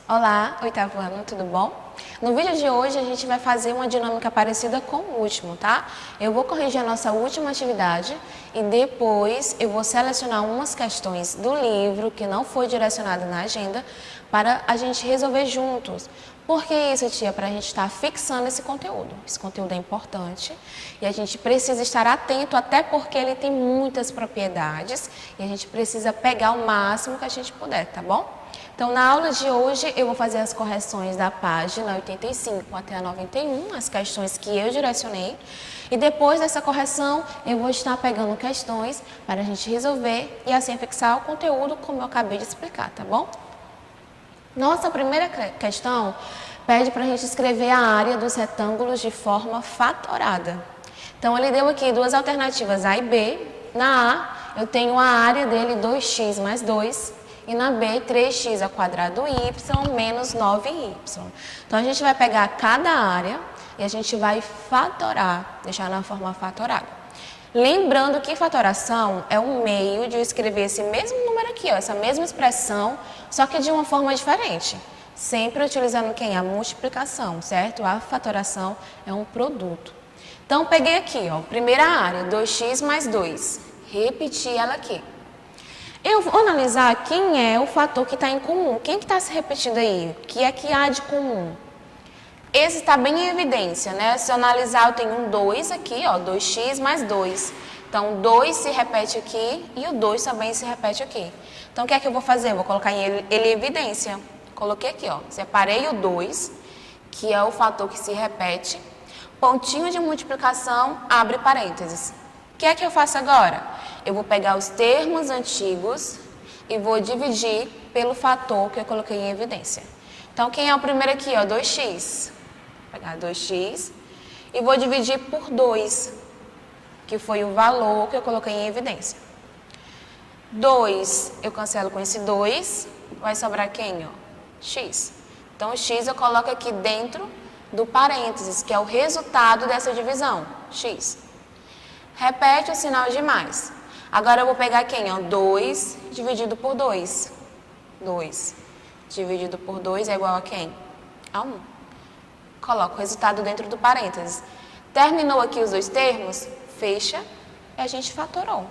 Olá, oitavo ano, tudo bom? No vídeo de hoje a gente vai fazer uma dinâmica parecida com o último, tá? Eu vou corrigir a nossa última atividade e depois eu vou selecionar umas questões do livro que não foi direcionada na agenda para a gente resolver juntos. Por que isso, tia? Para a gente estar fixando esse conteúdo. Esse conteúdo é importante e a gente precisa estar atento até porque ele tem muitas propriedades e a gente precisa pegar o máximo que a gente puder, tá bom? Então, na aula de hoje, eu vou fazer as correções da página 85 até a 91, as questões que eu direcionei. E depois dessa correção, eu vou estar pegando questões para a gente resolver e assim fixar o conteúdo como eu acabei de explicar, tá bom? Nossa primeira questão pede para a gente escrever a área dos retângulos de forma fatorada. Então, ele deu aqui duas alternativas, A e B. Na A, eu tenho a área dele 2x mais 2. E na B, 3x ao quadrado y menos 9y. Então, a gente vai pegar cada área e a gente vai fatorar, deixar na forma fatorada. Lembrando que fatoração é um meio de eu escrever esse mesmo número aqui, ó, essa mesma expressão, só que de uma forma diferente. Sempre utilizando quem? A multiplicação, certo? A fatoração é um produto. Então, peguei aqui, ó, primeira área, 2x mais 2. Repeti ela aqui. Eu vou analisar quem é o fator que está em comum. Quem que está se repetindo aí? O que é que há de comum? Esse está bem em evidência, né? Se eu analisar, eu tenho um 2 aqui, ó, 2x mais 2. Então, 2 se repete aqui e o 2 também se repete aqui. Então, o que é que eu vou fazer? Eu vou colocar ele em evidência. Coloquei aqui, ó, separei o 2, que é o fator que se repete. Pontinho de multiplicação, abre parênteses. O que é que eu faço agora? Eu vou pegar os termos antigos e vou dividir pelo fator que eu coloquei em evidência. Então, quem é o primeiro aqui? Ó, 2x. Vou pegar 2x e vou dividir por 2, que foi o valor que eu coloquei em evidência. 2, eu cancelo com esse 2, vai sobrar quem? Ó? X. Então, o x eu coloco aqui dentro do parênteses, que é o resultado dessa divisão, x. Repete o sinal de mais. Agora eu vou pegar quem? Ó, 2 dividido por 2. 2 dividido por 2 é igual a quem? A 1. Coloco o resultado dentro do parênteses. Terminou aqui os dois termos? Fecha e a gente fatorou.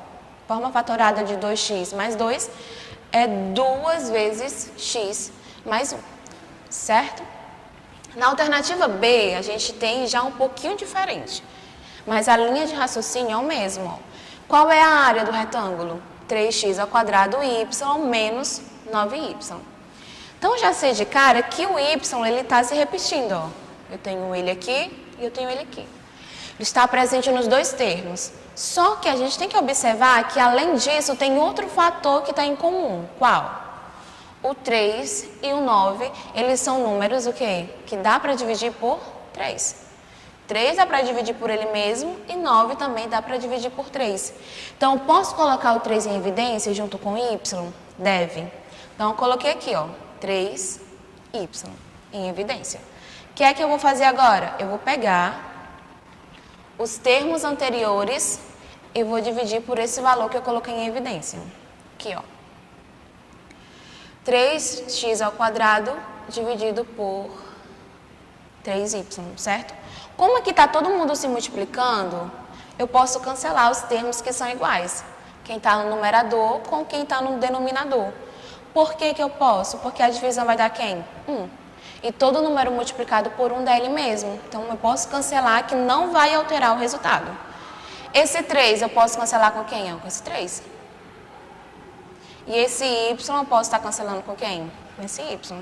Forma fatorada de 2x mais 2 é 2 vezes x mais 1. Certo? Na alternativa B, a gente tem já um pouquinho diferente. Mas a linha de raciocínio é o mesmo. Qual é a área do retângulo? 3x ao quadrado y menos 9y. Então, eu já sei de cara que o y está se repetindo. Ó. Eu tenho ele aqui e eu tenho ele aqui. Ele está presente nos dois termos. Só que a gente tem que observar que, além disso, tem outro fator que está em comum. Qual? O 3 e o 9, eles são números o quê? Que dá para dividir por 3. 3 dá para dividir por ele mesmo e 9 também dá para dividir por 3. Então, eu posso colocar o 3 em evidência junto com y? Deve. Então, eu coloquei aqui, ó, 3y em evidência. O que é que eu vou fazer agora? Eu vou pegar os termos anteriores e vou dividir por esse valor que eu coloquei em evidência. Aqui, ó. 3x ao quadrado dividido por 3y, certo? Como aqui está todo mundo se multiplicando, eu posso cancelar os termos que são iguais. Quem está no numerador com quem está no denominador. Por que que eu posso? Porque a divisão vai dar quem? 1. E todo número multiplicado por 1 dá ele mesmo. Então, eu posso cancelar que não vai alterar o resultado. Esse 3 eu posso cancelar com quem? Com esse 3. E esse y eu posso estar cancelando com quem? Com esse y.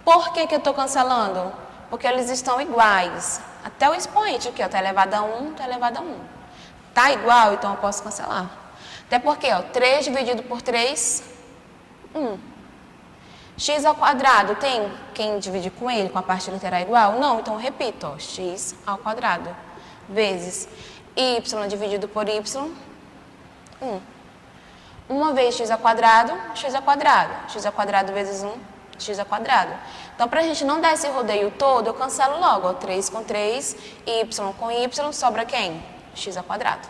Por que que eu estou cancelando? Porque eles estão iguais. Até o expoente aqui, ó, está elevado a 1, está elevado a 1. Está igual, então eu posso cancelar. Até porque, ó, 3 dividido por 3, 1. X ao quadrado, tem quem dividir com ele, com a parte literal igual? Não, então eu repito, ó, x ao quadrado, vezes y dividido por y, 1. Uma vez x ao quadrado, x ao quadrado. X ao quadrado vezes 1, x ao quadrado. Então, para a gente não dar esse rodeio todo, eu cancelo logo. Ó, 3 com 3, y com y, sobra quem? X ao quadrado.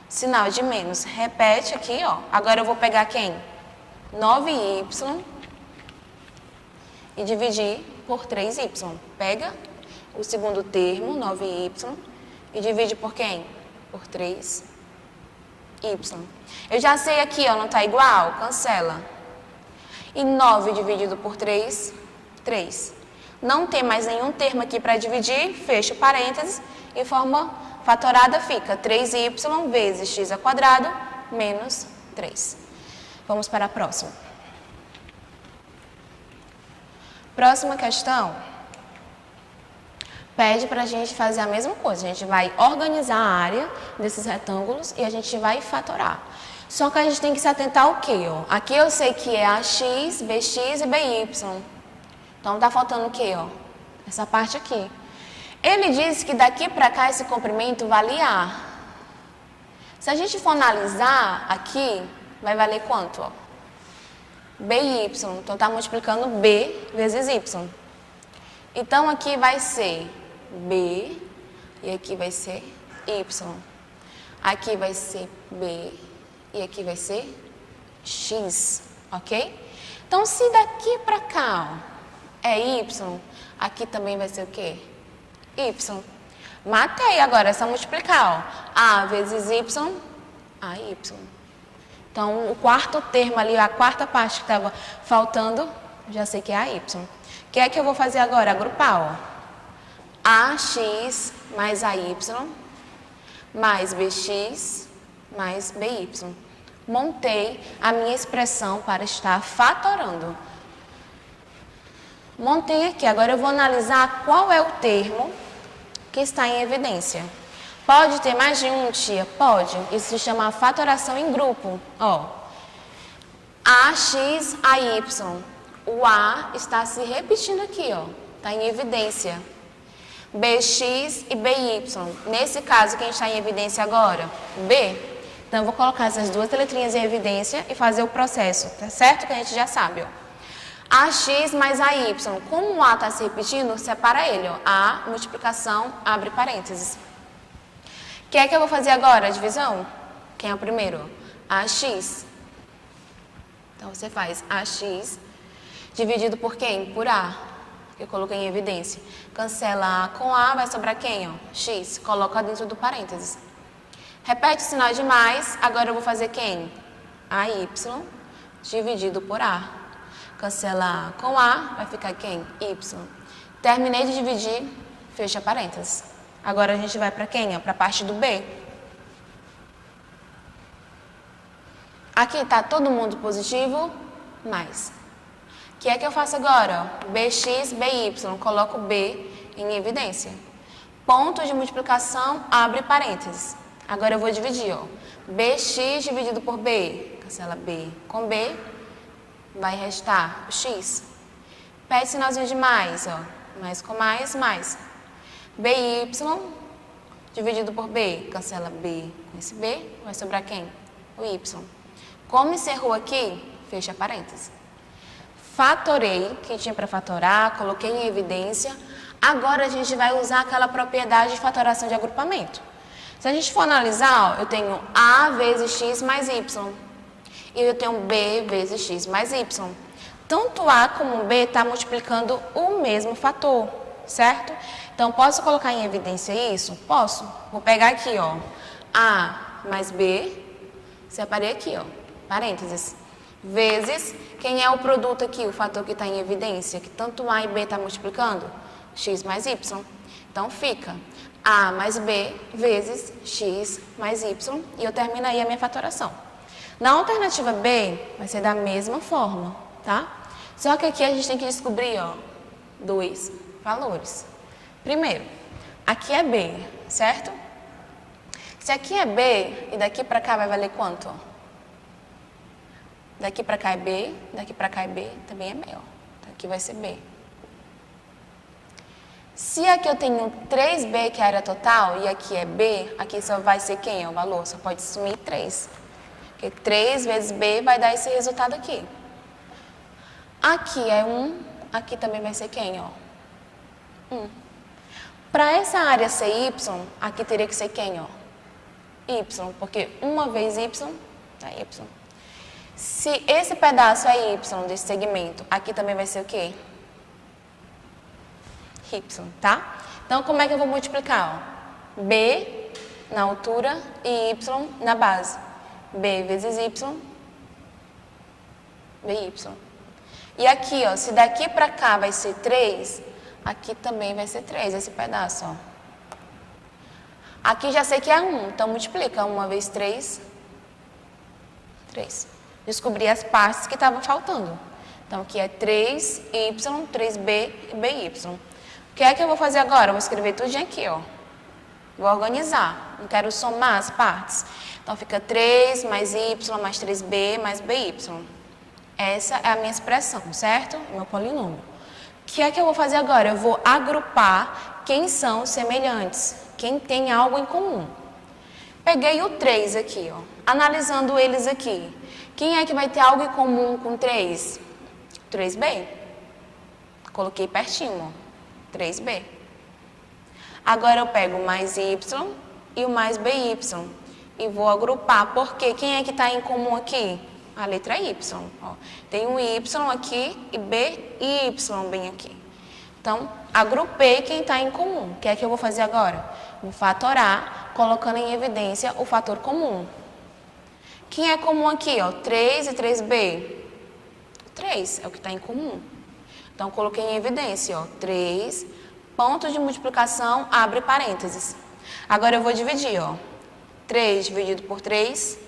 Sinal de menos. Repete aqui, ó. Agora eu vou pegar quem? 9y e dividir por 3y. Pega o segundo termo, 9y, e divide por quem? Por 3y. Eu já sei aqui, ó, não está igual? Cancela. E 9 dividido por 3, 3. Não tem mais nenhum termo aqui para dividir, fecha o parênteses e forma fatorada fica 3y vezes x ao quadrado menos 3. Vamos para a próxima. Próxima questão pede para a gente fazer a mesma coisa. A gente vai organizar a área desses retângulos e a gente vai fatorar. Só que a gente tem que se atentar ao quê? Ó? Aqui eu sei que é ax, bx e by. Então tá faltando o quê? Ó? Essa parte aqui. Ele disse que daqui para cá esse comprimento vale A. Se a gente for analisar aqui, vai valer quanto? Ó? by. Então tá multiplicando b vezes y. Então aqui vai ser b e aqui vai ser y. Aqui vai ser b e aqui vai ser x, ok? Então se daqui para cá, ó, é y, aqui também vai ser o quê? Y. Matei agora, é só multiplicar, ó. A vezes y, AY. Então, o quarto termo ali, a quarta parte que estava faltando, já sei que é AY. O que é que eu vou fazer agora? Agrupar, ó. AX mais AY mais BX mais BY. Montei a minha expressão para estar fatorando. Montei aqui, agora eu vou analisar qual é o termo que está em evidência. Pode ter mais de um, tia? Pode. Isso se chama fatoração em grupo. Ó, AX, AY. O A está se repetindo aqui, ó. Está em evidência. BX e BY. Nesse caso, quem está em evidência agora? B. Então, eu vou colocar essas duas letrinhas em evidência e fazer o processo, tá certo? Que a gente já sabe, ó. AX mais AY. Como o A está se repetindo, separa ele, ó. A, multiplicação, abre parênteses. O que é que eu vou fazer agora? A divisão? Quem é o primeiro? AX. Então, você faz AX dividido por quem? Por A, que eu coloquei em evidência. Cancela A com A, vai sobrar quem? Ó? X. Coloca dentro do parênteses. Repete o sinal de mais. Agora eu vou fazer quem? AY dividido por A. Cancela A com A, vai ficar quem? Y. Terminei de dividir, fecha parênteses. Agora a gente vai para quem? Para a parte do B. Aqui está todo mundo positivo, mais. O que é que eu faço agora? BX, BY. Coloco B em evidência. Ponto de multiplicação, abre parênteses. Agora eu vou dividir, ó. BX dividido por B. Cancela B com B. Vai restar o X. Pede sinalzinho de mais, ó. Mais com mais, mais. BY dividido por B. Cancela B com esse B. Vai sobrar quem? O Y. Como encerrou aqui, fecha parênteses. Fatorei, que tinha para fatorar, coloquei em evidência. Agora a gente vai usar aquela propriedade de fatoração de agrupamento. Se a gente for analisar, ó, eu tenho A vezes X mais Y. E eu tenho B vezes X mais Y. Tanto A como B está multiplicando o mesmo fator, certo? Então, posso colocar em evidência isso? Posso. Vou pegar aqui, ó. A mais B, separei aqui, ó. Parênteses. Vezes, quem é o produto aqui? O fator que está em evidência, que tanto A e B está multiplicando? X mais Y. Então, fica A mais B vezes X mais Y. E eu termino aí a minha fatoração. Na alternativa B, vai ser da mesma forma, tá? Só que aqui a gente tem que descobrir, ó, dois valores. Primeiro, aqui é B, certo? Se aqui é B e daqui para cá vai valer quanto? Ó? Daqui para cá é B, daqui para cá é B, também é B, ó. Então, aqui vai ser B. Se aqui eu tenho 3B, que é a área total, e aqui é B, aqui só vai ser quem é o valor? Só pode sumir 3. Porque 3 vezes B vai dar esse resultado aqui. Aqui é 1, aqui também vai ser quem, ó? 1. Para essa área ser Y, aqui teria que ser quem, ó? Y, porque uma vez Y é Y. Se esse pedaço é Y desse segmento, aqui também vai ser o quê? y, tá? Então, como é que eu vou multiplicar? Ó? B na altura e y na base. B vezes y, BY. E aqui, ó, se daqui para cá vai ser 3, aqui também vai ser 3, esse pedaço, ó. Aqui já sei que é 1, então multiplica 1 vezes 3, 3. Descobri as partes que estavam faltando. Então, aqui é 3y, 3b e by. O que é que eu vou fazer agora? Eu vou escrever tudo aqui, ó. Vou organizar. Não quero somar as partes. Então, fica 3 mais y mais 3b mais by. Essa é a minha expressão, certo? O meu polinômio. O que é que eu vou fazer agora? Eu vou agrupar quem são semelhantes, quem tem algo em comum. Peguei o 3 aqui, ó. Analisando eles aqui. Quem é que vai ter algo em comum com 3? 3b. Coloquei pertinho, ó. 3b. Agora eu pego o mais y e o mais by e vou agrupar, porque quem é que está em comum aqui? A letra y. Ó. Tem um y aqui e by bem aqui. Então, agrupei quem está em comum. O que é que eu vou fazer agora? Vou fatorar, colocando em evidência o fator comum. Quem é comum aqui? Ó? 3 e 3b. 3 é o que está em comum. Então, coloquei em evidência, ó, 3, ponto de multiplicação, abre parênteses. Agora eu vou dividir, ó. 3 dividido por 3,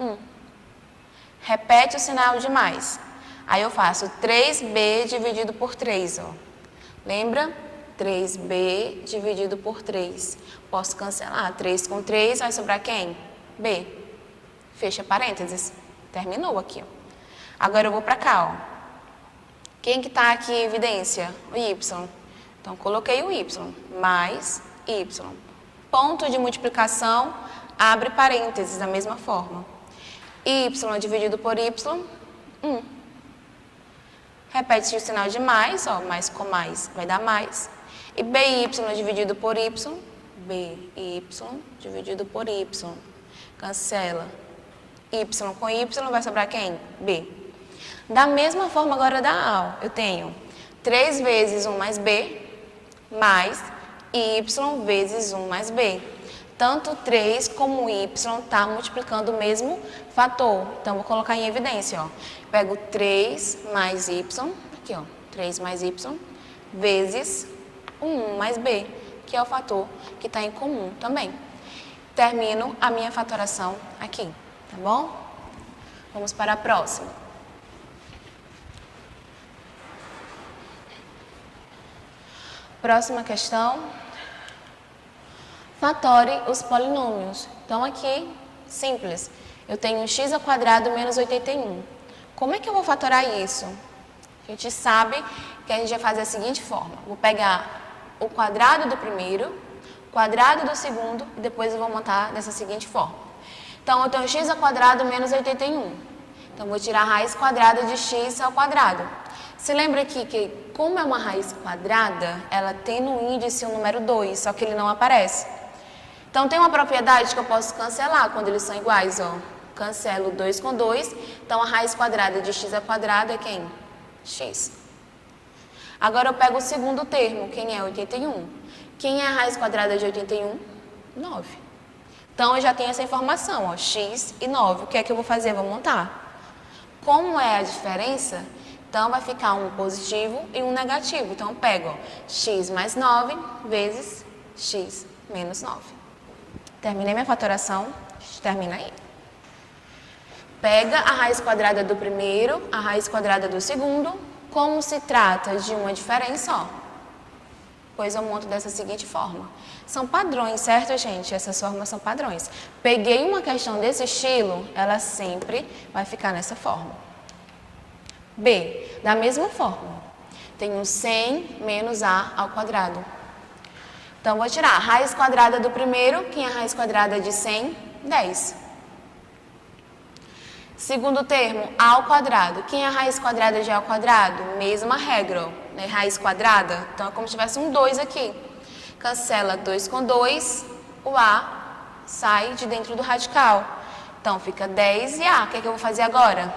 1. Repete o sinal de mais. Aí eu faço 3b dividido por 3, ó. Lembra? 3b dividido por 3. Posso cancelar. 3 com 3 vai sobrar quem? B. Fecha parênteses. Terminou aqui, ó. Agora eu vou para cá, ó. Quem que está aqui em evidência? O y. Então, coloquei o y. Mais y. Ponto de multiplicação, abre parênteses da mesma forma. Y dividido por y, 1. Repete o sinal de mais, ó. Mais com mais vai dar mais. E by dividido por y, by dividido por y. Cancela. Y com y vai sobrar quem? B. Da mesma forma agora da A, ó, eu tenho 3 vezes 1 mais B, mais y vezes 1 mais B. Tanto 3 como y está multiplicando o mesmo fator. Então, vou colocar em evidência, ó. Pego 3 mais y, aqui, ó, 3 mais y, vezes 1 mais b, que é o fator que está em comum também. Termino a minha fatoração aqui, tá bom? Vamos para a próxima. Próxima questão. Fatore os polinômios. Então, aqui, simples. Eu tenho x ao quadrado menos 81. Como é que eu vou fatorar isso? A gente sabe que a gente vai fazer da seguinte forma. Vou pegar o quadrado do primeiro, o quadrado do segundo, e depois eu vou montar dessa seguinte forma. Então, eu tenho x ao quadrado menos 81. Então, vou tirar a raiz quadrada de x ao quadrado. Se lembra aqui que, como é uma raiz quadrada, ela tem no índice o número 2, só que ele não aparece. Então, tem uma propriedade que eu posso cancelar quando eles são iguais, ó. Cancelo 2 com 2, então a raiz quadrada de x ao quadrado é quem? X. Agora eu pego o segundo termo, quem é 81? Quem é a raiz quadrada de 81? 9. Então, eu já tenho essa informação, ó, x e 9. O que é que eu vou fazer? Vou montar. Como é a diferença? Então, vai ficar um positivo e um negativo. Então, eu pego, ó, x mais 9 vezes x menos 9. Terminei minha fatoração, termina aí. Pega a raiz quadrada do primeiro, a raiz quadrada do segundo. Como se trata de uma diferença, ó, pois eu monto dessa seguinte forma. São padrões, certo, gente? Essas formas são padrões. Peguei uma questão desse estilo, ela sempre vai ficar nessa forma. B, da mesma forma. Tenho 100 menos a ao quadrado. Então, vou tirar a raiz quadrada do primeiro. Quem é a raiz quadrada de 100? 10. Segundo termo, a ao quadrado. Quem é a raiz quadrada de a ao quadrado? Mesma regra, né? Raiz quadrada. Então, é como se tivesse um 2 aqui. Cancela 2 com 2, o a sai de dentro do radical. Então, fica 10 e a. O que é que eu vou fazer agora?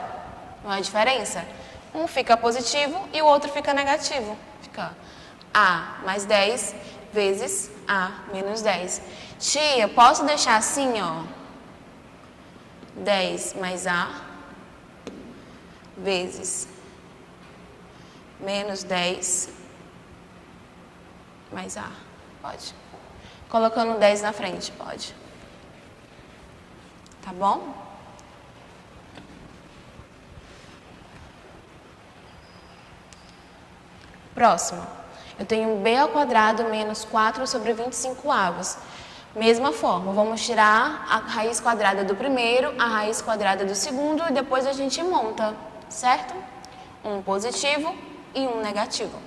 Não é a diferença? Um fica positivo e o outro fica negativo. Fica A mais 10 vezes A menos 10. Tia, posso deixar assim, ó? 10 mais A vezes menos 10 mais A. Pode. Colocando 10 na frente, pode. Tá bom? Próximo. Eu tenho b ao quadrado menos 4 sobre 25 avos. Mesma forma, vamos tirar a raiz quadrada do primeiro, a raiz quadrada do segundo e depois a gente monta, certo? Um positivo e um negativo.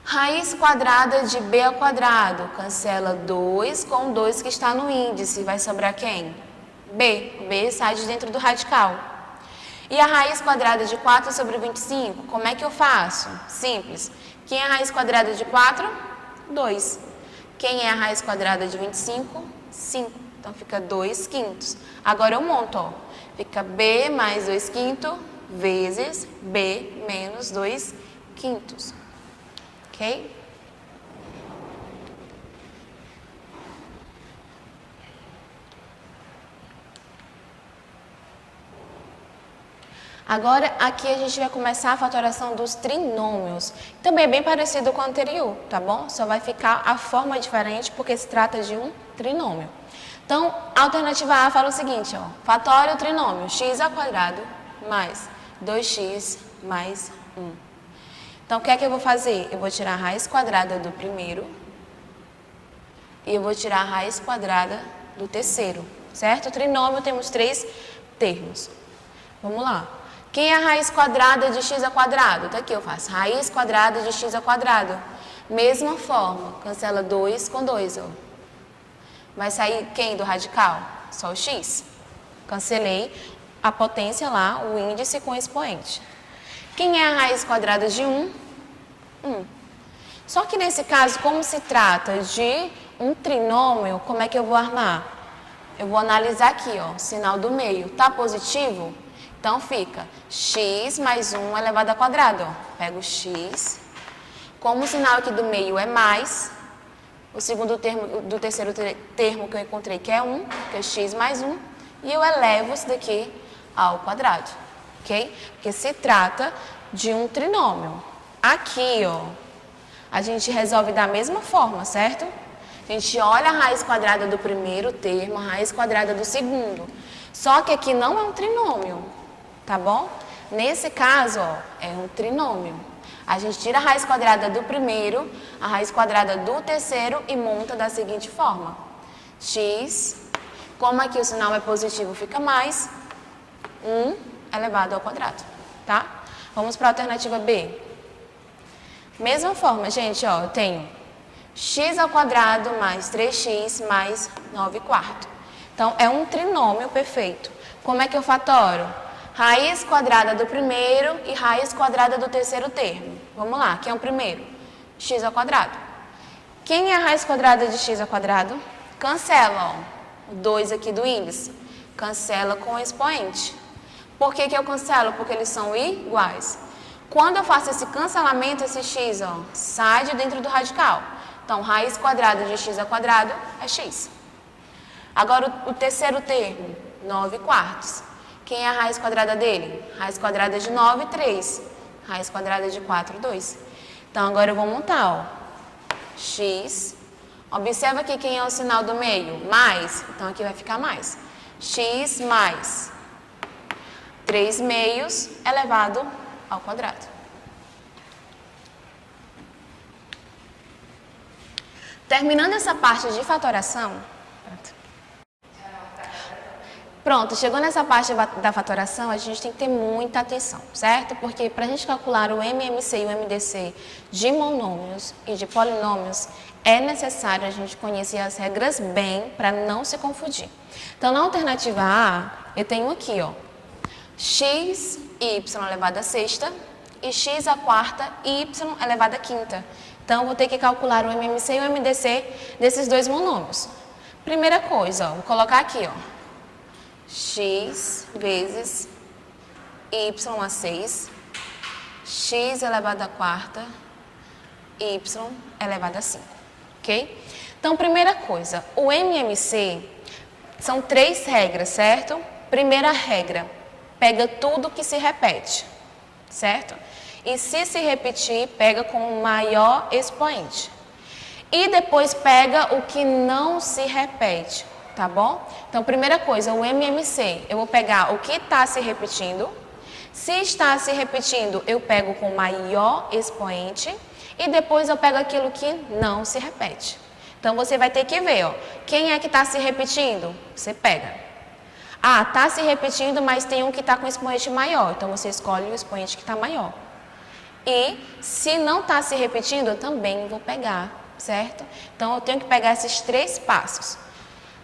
Raiz quadrada de b ao quadrado, cancela 2 com 2 que está no índice, vai sobrar quem? B. B sai de dentro do radical. E a raiz quadrada de 4 sobre 25, como é que eu faço? Simples. Quem é a raiz quadrada de 4? 2. Quem é a raiz quadrada de 25? 5. Então, fica 2 quintos. Agora, eu monto, ó. Fica b mais 2 quintos vezes b menos 2 quintos. Ok? Agora, aqui a gente vai começar a fatoração dos trinômios. Também é bem parecido com o anterior, tá bom? Só vai ficar a forma diferente porque se trata de um trinômio. Então, a alternativa A fala o seguinte, ó. Fatório o trinômio x ao quadrado mais 2x mais 1. Então, o que é que eu vou fazer? Eu vou tirar a raiz quadrada do primeiro e eu vou tirar a raiz quadrada do terceiro, certo? O trinômio temos 3 termos. Vamos lá. Quem é a raiz quadrada de x ao quadrado? Tá aqui, eu faço raiz quadrada de x ao quadrado. Mesma forma, cancela 2 com 2, ó. Vai sair quem do radical? Só o x. Cancelei a potência lá, o índice com o expoente. Quem é a raiz quadrada de 1? 1. Só que nesse caso, como se trata de um trinômio, como é que eu vou armar? Eu vou analisar aqui, ó, sinal do meio. Tá positivo? Então, fica x mais 1 elevado ao quadrado. Ó. Pego o x. Como o sinal aqui do meio é mais, o segundo termo do terceiro termo que eu encontrei, que é 1, que é x mais 1, e eu elevo isso daqui ao quadrado. Ok? Porque se trata de um trinômio. Aqui, ó, a gente resolve da mesma forma, certo? A gente olha a raiz quadrada do primeiro termo, a raiz quadrada do segundo. Só que aqui não é um trinômio. Tá bom? Nesse caso, ó, é um trinômio. A gente tira a raiz quadrada do primeiro, a raiz quadrada do terceiro e monta da seguinte forma. X, como aqui o sinal é positivo, fica mais 1 elevado ao quadrado, tá? Vamos para a alternativa B. Mesma forma, gente, ó, eu tenho x ao quadrado mais 3x mais 9 quartos. Então, é um trinômio perfeito. Como é que eu fatoro? Raiz quadrada do primeiro e raiz quadrada do terceiro termo. Vamos lá, quem é o primeiro? X ao quadrado. Quem é a raiz quadrada de x ao quadrado? Cancela, ó, o 2 aqui do índice. Cancela com o expoente. Por que eu cancelo? Porque eles são iguais. Quando eu faço esse cancelamento, esse x, ó, sai de dentro do radical. Então, raiz quadrada de x ao quadrado é x. Agora, o terceiro termo, 9 quartos. Quem é a raiz quadrada dele? Raiz quadrada de 9, 3. Raiz quadrada de 4, 2. Então, agora eu vou montar, ó. X. Observa aqui quem é o sinal do meio. Mais. Então, aqui vai ficar mais. X mais 3 meios elevado ao quadrado. Terminando essa parte de fatoração... Pronto, chegou nessa parte da fatoração, a gente tem que ter muita atenção, certo? Porque para a gente calcular o MMC e o MDC de monômios e de polinômios, é necessário a gente conhecer as regras bem para não se confundir. Então, na alternativa A, eu tenho aqui, ó, x e y elevado à sexta e x à quarta e y elevado à quinta. Então, eu vou ter que calcular o MMC e o MDC desses dois monômios. Primeira coisa, ó, vou colocar aqui, ó. X vezes y a 6, x elevado à quarta, y elevado a 5, ok? Então, primeira coisa, o MMC são 3 regras, certo? Primeira regra, pega tudo que se repete, certo? E se repetir, pega com o maior expoente. E depois pega o que não se repete, tá bom? Então, primeira coisa, o MMC, eu vou pegar o que está se repetindo. Se está se repetindo, eu pego com o maior expoente. E depois eu pego aquilo que não se repete. Então, você vai ter que ver, ó, quem é que está se repetindo? Você pega. Ah, está se repetindo, mas tem um que está com expoente maior. Então, você escolhe o expoente que está maior. E se não está se repetindo, eu também vou pegar, certo? Então, eu tenho que pegar esses 3 passos.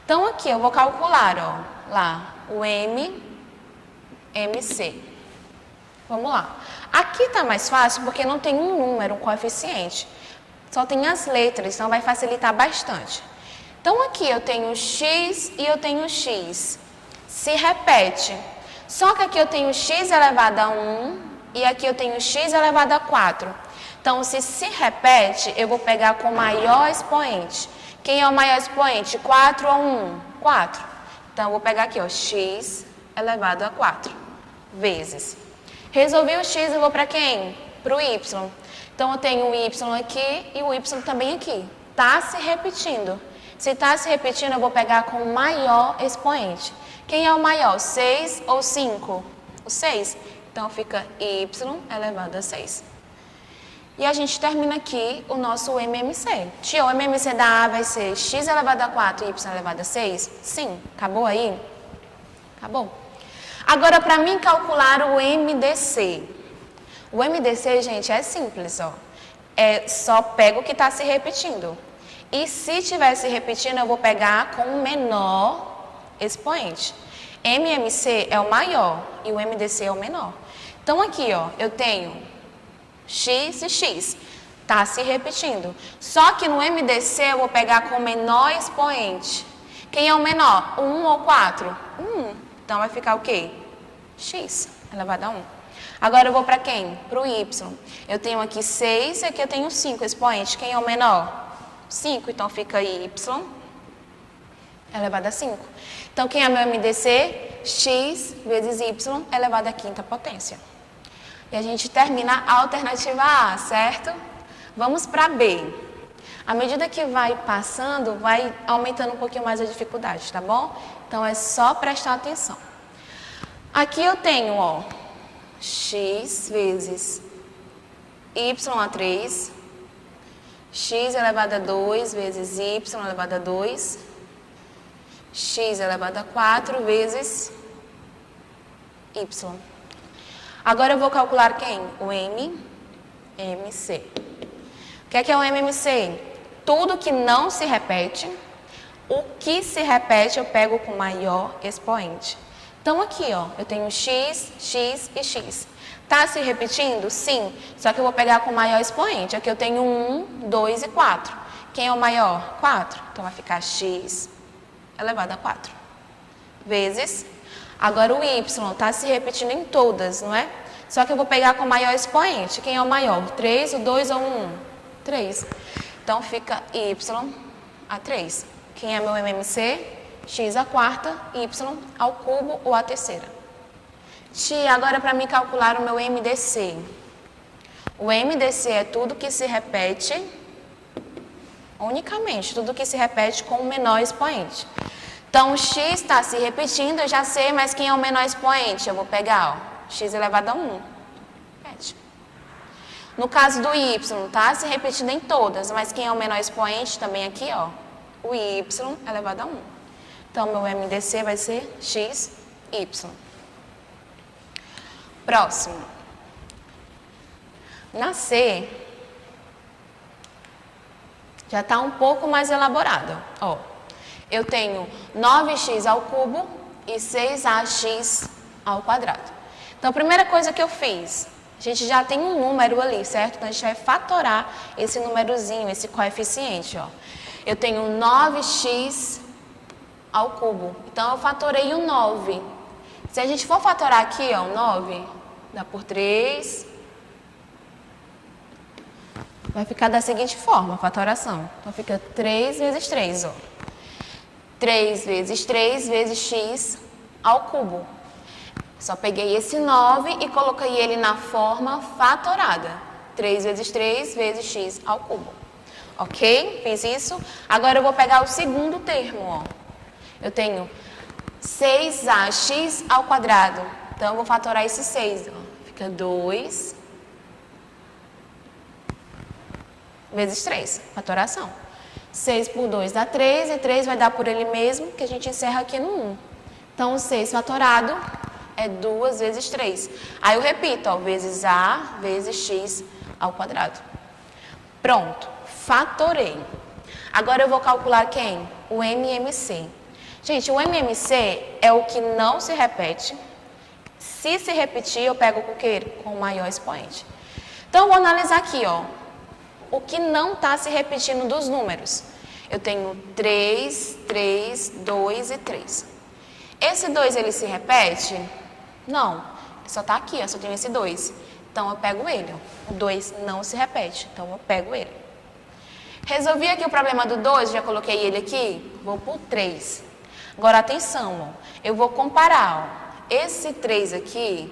Então, aqui eu vou calcular, ó, lá, o MC. Vamos lá. Aqui está mais fácil porque não tem um número, um coeficiente. Só tem as letras, então vai facilitar bastante. Então, aqui eu tenho x e eu tenho x. Se repete. Só que aqui eu tenho x elevado a 1 e aqui eu tenho x elevado a 4. Então, se repete, eu vou pegar com o maior expoente. Quem é o maior expoente? 4 ou 1? 4. Então, eu vou pegar aqui, ó, x elevado a 4 vezes. Resolvi o x, eu vou para quem? Para o y. Então, eu tenho o y aqui e o y também aqui. Está se repetindo. Se está se repetindo, eu vou pegar com o maior expoente. Quem é o maior? 6 ou 5? O 6. Então, fica y elevado a 6. E a gente termina aqui o nosso MMC. Tia, o MMC da A vai ser x elevado a 4 e y elevado a 6? Sim. Acabou aí? Acabou. Agora, para mim calcular o MDC. O MDC, gente, é simples, ó. É só pego o que está se repetindo. E se estiver se repetindo, eu vou pegar com o menor expoente. MMC é o maior e o MDC é o menor. Então, aqui, ó, eu tenho x e x. Está se repetindo. Só que no MDC eu vou pegar com o menor expoente. Quem é o menor? 1 ou 4? 1. Então, vai ficar o quê? X elevado a 1. Agora, eu vou para quem? Para o y. Eu tenho aqui 6 e aqui eu tenho 5 expoentes. Quem é o menor? 5. Então, fica y elevado a 5. Então, quem é meu MDC? X vezes y elevado à quinta potência. E a gente termina a alternativa A, certo? Vamos para B. À medida que vai passando, vai aumentando um pouquinho mais a dificuldade, tá bom? Então, é só prestar atenção. Aqui eu tenho, ó, x vezes y a 3, x elevado a 2 vezes y elevado a 2, x elevado a 4 vezes y. Agora eu vou calcular quem? O MMC. O que é o MMC? Tudo que não se repete. O que se repete eu pego com maior expoente. Então, aqui, ó, eu tenho x, x e x. Tá se repetindo? Sim. Só que eu vou pegar com maior expoente. Aqui eu tenho 1, 2 e 4. Quem é o maior? 4. Então, vai ficar x elevado a 4. Vezes. Agora, o y está se repetindo em todas, não é? Só que eu vou pegar com maior expoente. Quem é o maior? 3, o 2 ou 1? 3. Então, fica y a 3. Quem é meu MMC? X à quarta, y ao cubo ou à terceira. Tia, agora para mim calcular o meu MDC. O MDC é tudo que se repete, unicamente, tudo que se repete com o menor expoente. Então, o x está se repetindo, eu já sei, mas quem é o menor expoente? Eu vou pegar, ó, x elevado a 1. Repete. No caso do y, está se repetindo em todas, mas quem é o menor expoente? Também aqui, ó, o y elevado a 1. Então, meu MDC vai ser x, y. Próximo. Na C, já está um pouco mais elaborado. Ó, eu tenho 9x ao cubo e 6ax ao quadrado. Então, a primeira coisa que eu fiz, a gente já tem um número ali, certo? Então, a gente vai fatorar esse númerozinho, esse coeficiente, ó. Eu tenho 9x ao cubo. Então, eu fatorei o 9. Se a gente for fatorar aqui, ó, o 9, dá por 3. vai ficar da seguinte forma, a fatoração. Então, fica 3 vezes 3, ó. 3 vezes 3 vezes x ao cubo. Só peguei esse 9 e coloquei ele na forma fatorada. 3 vezes 3 vezes x ao cubo. Ok? Fiz isso. Agora eu vou pegar o segundo termo, ó. Eu tenho 6ax ao quadrado. Então, eu vou fatorar esse 6, ó. Fica 2 vezes 3, fatoração. 6 por 2 dá 3, e 3 vai dar por ele mesmo, que a gente encerra aqui no 1. Então, o 6 fatorado é 2 vezes 3. Aí eu repito, ó, vezes a vezes x ao quadrado. Pronto, fatorei. Agora eu vou calcular quem? O MMC. Gente, o MMC é o que não se repete. Se se repetir, eu pego com o quê? Com o maior expoente. Então, eu vou analisar aqui, ó. O que não está se repetindo dos números. Eu tenho 3, 3, 2 e 3. Esse 2, ele se repete? Não. Ele só está aqui, ó, só tenho esse 2. Então, eu pego ele. Ó. O 2 não se repete, então eu pego ele. Resolvi aqui o problema do 2, já coloquei ele aqui. Vou por 3. Agora, atenção, ó. Eu vou comparar, ó. Esse 3 aqui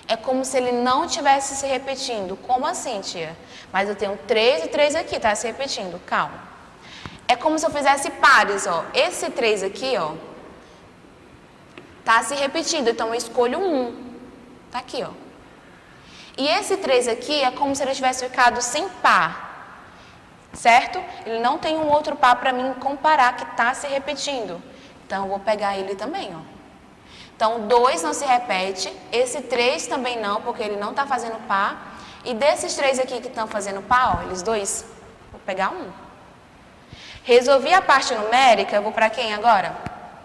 é como se ele não estivesse se repetindo. Como assim, tia? Mas eu tenho 3 e 3 aqui, tá se repetindo. Calma. É como se eu fizesse pares, ó. Esse 3 aqui, ó, tá se repetindo. Então, eu escolho 1. Tá aqui, ó. E esse 3 aqui é como se ele tivesse ficado sem par. Certo? Ele não tem um outro par para mim comparar que tá se repetindo. Então, eu vou pegar ele também, ó. Então, 2 não se repete, esse 3 também não, porque ele não está fazendo par. E desses 3 aqui que estão fazendo par, ó, eles dois, vou pegar 1. Resolvi a parte numérica, eu vou para quem agora?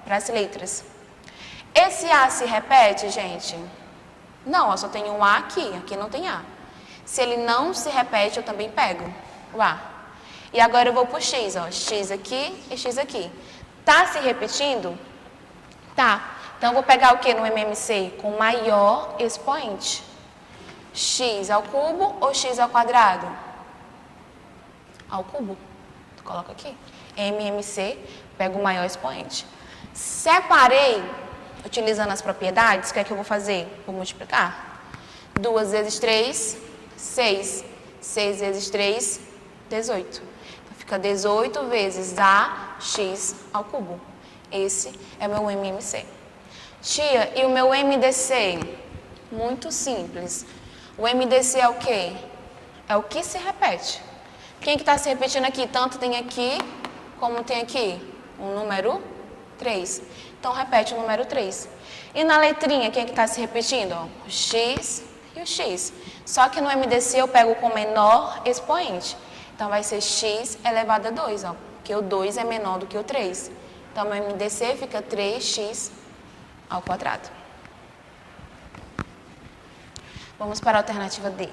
Para as letras. Esse A se repete, gente? Não, eu só tenho um A aqui, aqui não tem A. Se ele não se repete, eu também pego o A. E agora eu vou para o X, ó, X aqui e X aqui. Tá se repetindo? Tá. Então, eu vou pegar o que no MMC? Com maior expoente. X ao cubo ou x ao quadrado? Ao cubo. Tu coloca aqui. MMC, pego o maior expoente. Separei, utilizando as propriedades, o que é que eu vou fazer? Vou multiplicar. 2 vezes 3, 6. 6 vezes 3, 18. Então, fica 18 vezes ax ao cubo. Esse é o meu MMC. Tia, e o meu MDC? Muito simples. O MDC é o quê? É o que se repete. Quem que está se repetindo aqui? Tanto tem aqui, como tem aqui. O número 3. Então, repete o número 3. E na letrinha, quem que está se repetindo? Ó, o X e o X. Só que no MDC eu pego com menor expoente. Então, vai ser X elevado a 2, ó. Porque o 2 é menor do que o 3. Então, meu MDC fica 3x ao quadrado. Vamos para a alternativa D.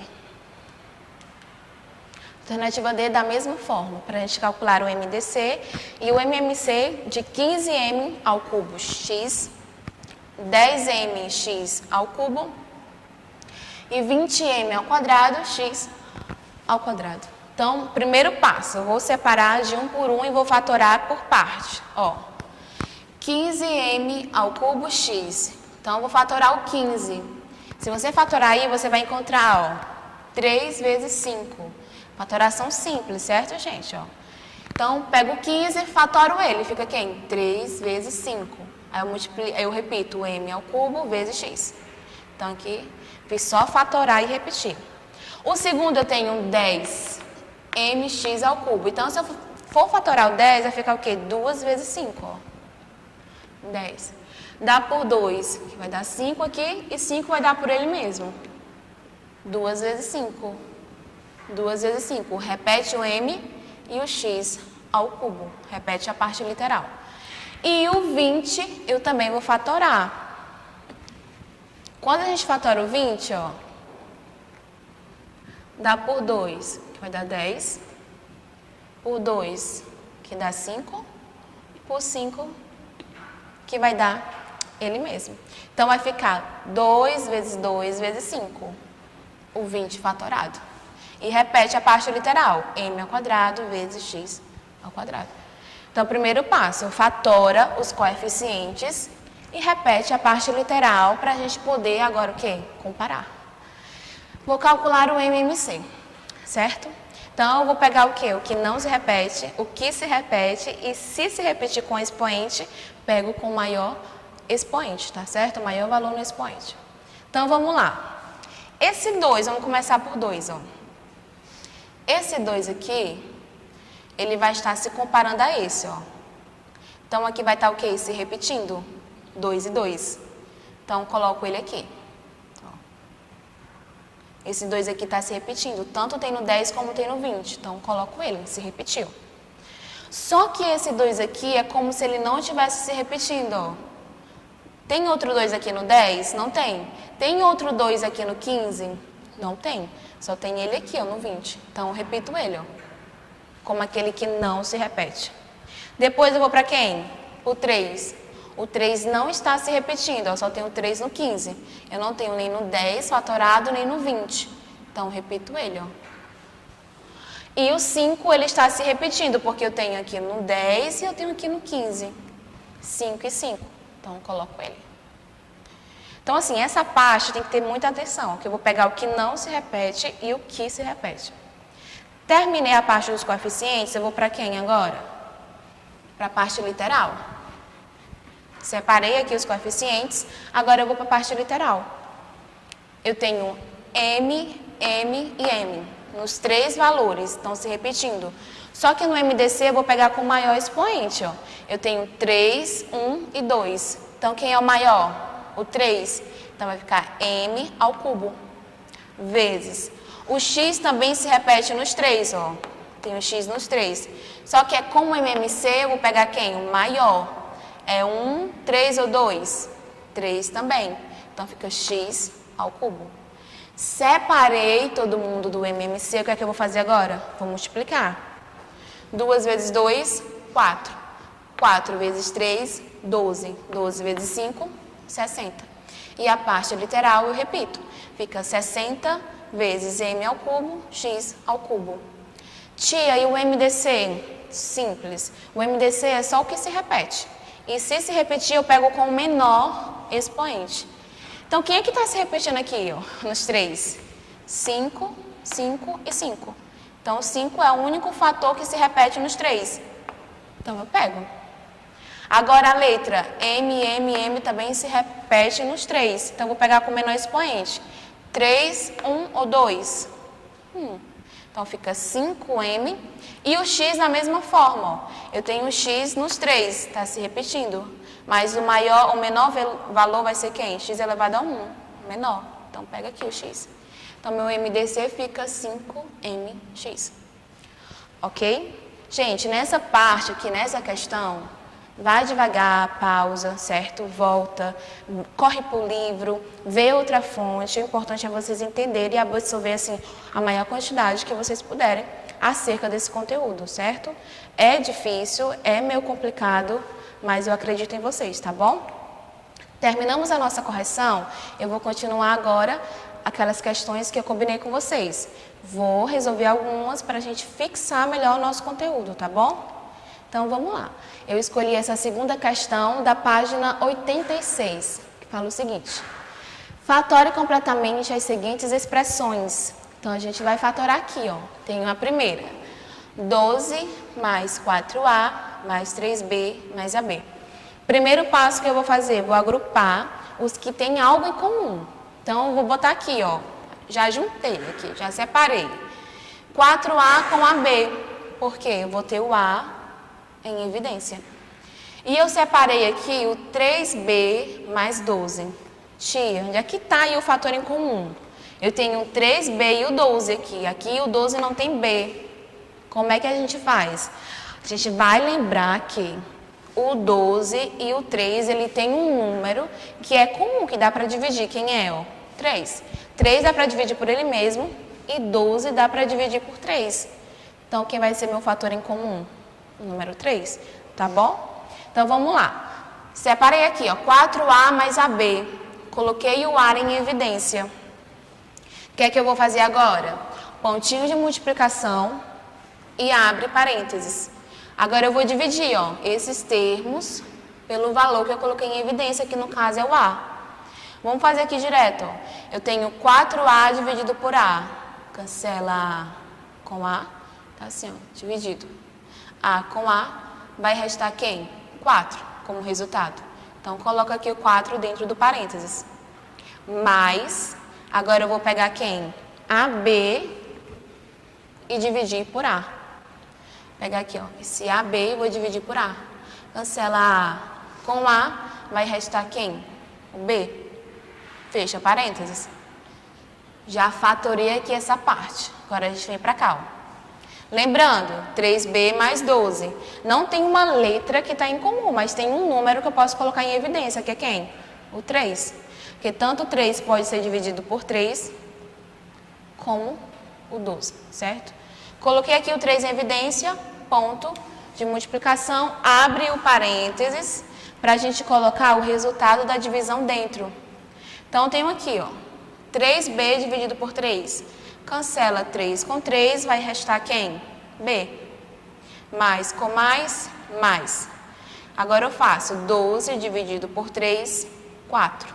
Alternativa D da mesma forma, para a gente calcular o MDC e o MMC de 15m ao cubo x, 10mx ao cubo e 20m ao quadrado x ao quadrado. Então, primeiro passo, eu vou separar de um por um e vou fatorar por parte. Ó, 15m ao cubo x. Então, eu vou fatorar o 15. Se você fatorar aí, você vai encontrar, ó, 3 vezes 5. Fatoração simples, certo, gente? Ó. Então, pego o 15, fatoro ele. Fica quem? 3 vezes 5. Aí eu repito o m ao cubo vezes x. Então, aqui, fiz só fatorar e repetir. O segundo, eu tenho 10mx ao cubo. Então, se eu for fatorar o 10, vai ficar o quê? 2 vezes 5, ó. 10. Dá por 2, que vai dar 5 aqui, e 5 vai dar por ele mesmo. 2 vezes 5. 2 vezes 5. Repete o m e o x ao cubo. Repete a parte literal. E o 20, eu também vou fatorar. Quando a gente fatora o 20, ó, dá por 2, que vai dar 10. Por 2, que dá 5. E por 5, que vai dar ele mesmo. Então, vai ficar 2 vezes 2 vezes 5. O 20 fatorado. e repete a parte literal, m ao quadrado vezes x ao quadrado. Então, primeiro passo, fatora os coeficientes e repete a parte literal para a gente poder agora o quê? Comparar. Vou calcular o MMC, certo? Então, eu vou pegar o quê? O que não se repete, o que se repete e se repetir com expoente, pego com maior expoente, tá certo? O maior valor no expoente. Então, vamos lá. Esse 2, vamos começar por 2, ó. Esse 2 aqui, ele vai estar se comparando a esse, ó. Então, aqui vai estar o quê? Se repetindo. 2 e 2. Então, coloco ele aqui. Ó. Esse 2 aqui está se repetindo. Tanto tem no 10 como tem no 20. Então, coloco ele. Se repetiu. Só que esse 2 aqui é como se ele não estivesse se repetindo, ó. Tem outro 2 aqui no 10? Não tem. Tem outro 2 aqui no 15? Não tem. Só tem ele aqui, ó, no 20. Então, eu repito ele, ó. Como aquele que não se repete. Depois eu vou para quem? O 3. O 3 não está se repetindo, eu só tenho 3 no 15. Eu não tenho nem no 10 fatorado, nem no 20. Então, repito ele, ó. E o 5, ele está se repetindo, porque eu tenho aqui no 10 e eu tenho aqui no 15. 5 e 5. Então, eu coloco ele. Então, assim, essa parte tem que ter muita atenção, que eu vou pegar o que não se repete e o que se repete. Terminei a parte dos coeficientes, eu vou para quem agora? Para a parte literal. Separei aqui os coeficientes, agora eu vou para a parte literal. Eu tenho M, M e M, nos 3 valores, estão se repetindo. Só que no MDC eu vou pegar com o maior expoente, ó. Eu tenho 3, 1 e 2. Então, quem é o maior? O 3. Então, vai ficar M ao cubo, vezes. O X também se repete nos 3, ó. Tem o X nos 3. Só que é como MMC, eu vou pegar quem? O maior. É 1, 3 ou 2? 3 também. Então, fica X ao cubo. Separei todo mundo do MMC. O que é que eu vou fazer agora? Vou multiplicar. 2 vezes 2, 4. 4 vezes 3, 12. 12 vezes 5, 60. E a parte literal eu repito. Fica 60 vezes M ao cubo, X ao cubo. Tia, e o MDC? Simples. O MDC é só o que se repete. E se repetir, eu pego com o menor expoente. Então, quem é que está se repetindo aqui, ó, nos 3? 5, 5 e 5. Então, 5 é o único fator que se repete nos 3. Então, eu pego. Agora, a letra M, M, M também se repete nos 3. Então, eu vou pegar com o menor expoente. 3, 1 ou 2? Então, fica 5M. E o X na mesma forma, ó. Eu tenho o X nos 3, está se repetindo. Mas o menor valor vai ser quem? X elevado a 1, menor. Então, pega aqui o X. Então, meu MDC fica 5MX. Ok? Gente, nessa parte aqui, nessa questão, vai devagar, pausa, certo? Volta, corre para o livro, vê outra fonte. O importante é vocês entenderem e absorver, assim, a maior quantidade que vocês puderem acerca desse conteúdo, certo? É difícil, é meio complicado, mas eu acredito em vocês, tá bom? Terminamos a nossa correção, eu vou continuar agora aquelas questões que eu combinei com vocês. Vou resolver algumas para a gente fixar melhor o nosso conteúdo, tá bom? Então, vamos lá. Eu escolhi essa segunda questão da página 86, que fala o seguinte. Fatore completamente as seguintes expressões. Então, a gente vai fatorar aqui, ó. Tenho a primeira. 12 mais 4A mais 3B mais AB. Primeiro passo que eu vou fazer, vou agrupar os que têm algo em comum. Então, eu vou botar aqui, ó. Já juntei aqui, já separei. 4A com AB. Por quê? Eu vou ter o A em evidência. E eu separei aqui o 3B mais 12. Tia, onde é que está aí o fator em comum? Eu tenho o 3B e o 12 aqui. Aqui o 12 não tem B. Como é que a gente faz? A gente vai lembrar que o 12 e o 3, ele tem um número que é comum, que dá para dividir. Quem é? Ó? 3. 3 dá para dividir por ele mesmo e 12 dá para dividir por 3. Então, quem vai ser meu fator em comum? O número 3, tá bom? Então, vamos lá. Separei aqui, ó, 4A mais AB. Coloquei o A em evidência. O que é que eu vou fazer agora? pontinho de multiplicação e abre parênteses. Agora eu vou dividir, ó, esses termos pelo valor que eu coloquei em evidência, que no caso é o A. Vamos fazer aqui direto, ó. Eu tenho 4A dividido por A. Cancela A com A. Tá assim, ó, dividido. A com A vai restar quem? 4 como resultado. Então, coloco aqui o 4 dentro do parênteses. Mais, agora eu vou pegar quem? AB e dividir por A. Vou pegar aqui, ó, esse AB e vou dividir por A. Cancela A com A, vai restar quem? O B. Fecha parênteses. Já fatorei aqui essa parte. Agora a gente vem para cá, ó. Lembrando, 3B mais 12. Não tem uma letra que está em comum, mas tem um número que eu posso colocar em evidência, que é quem? O 3. Porque tanto o 3 pode ser dividido por 3, como o 12, certo? Coloquei aqui o 3 em evidência, ponto de multiplicação, abre o parênteses, para a gente colocar o resultado da divisão dentro. Então, eu tenho aqui, ó, 3B dividido por 3. Cancela 3 com 3, vai restar quem? B. Mais com mais, mais. Agora eu faço 12 dividido por 3, 4.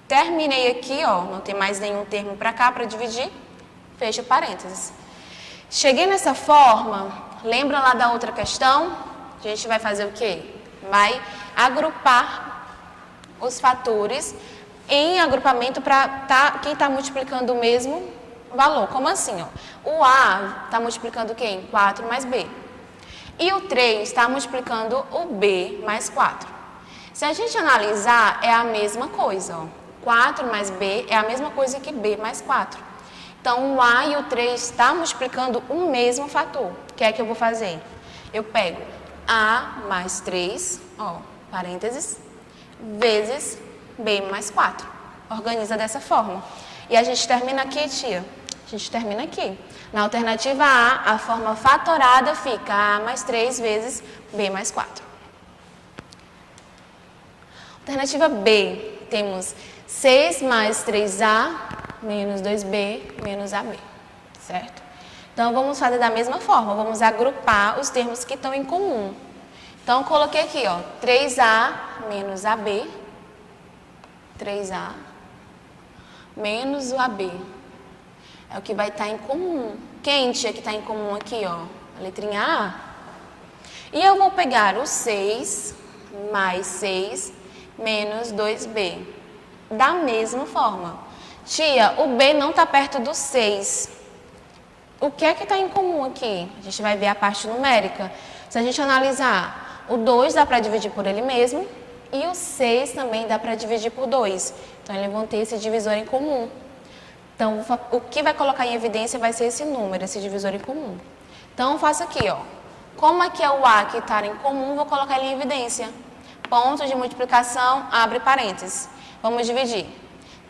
Terminei aqui, ó, não tem mais nenhum termo para cá para dividir, fecha parênteses. Cheguei nessa forma, lembra lá da outra questão? A gente vai fazer o quê? Vai agrupar os fatores em agrupamento para quem está multiplicando o mesmo valor. Como assim? Ó? O A está multiplicando quem? 4 mais B. E o 3 está multiplicando o B mais 4. Se a gente analisar, é a mesma coisa. Ó. 4 mais B é a mesma coisa que B mais 4. Então, o A e o 3 estão multiplicando o mesmo fator. O que é que eu vou fazer? Eu pego A mais 3, ó, parênteses, vezes B mais 4. Organiza dessa forma. E a gente termina aqui, tia. A gente termina aqui. Na alternativa A, a forma fatorada fica A mais 3 vezes B mais 4. Alternativa B, temos 6 mais 3A menos 2B menos AB, certo? Então, vamos fazer da mesma forma. Vamos agrupar os termos que estão em comum. Então, coloquei aqui, ó, 3A menos AB, 3A menos o AB. É o que vai estar em comum. Quem tinha que estar em comum aqui, ó? A letrinha A. E eu vou pegar o 6 mais 6 menos 2B. Da mesma forma. Tia, o B não está perto do 6. O que é que está em comum aqui? A gente vai ver a parte numérica. Se a gente analisar, o 2 dá para dividir por ele mesmo e o 6 também dá para dividir por 2. Então, eles vão ter esse divisor em comum. Então, o que vai colocar em evidência vai ser esse número, esse divisor em comum. Então, eu faço aqui, ó. Como aqui é o A que está em comum, vou colocar ele em evidência. Ponto de multiplicação, abre parênteses. Vamos dividir.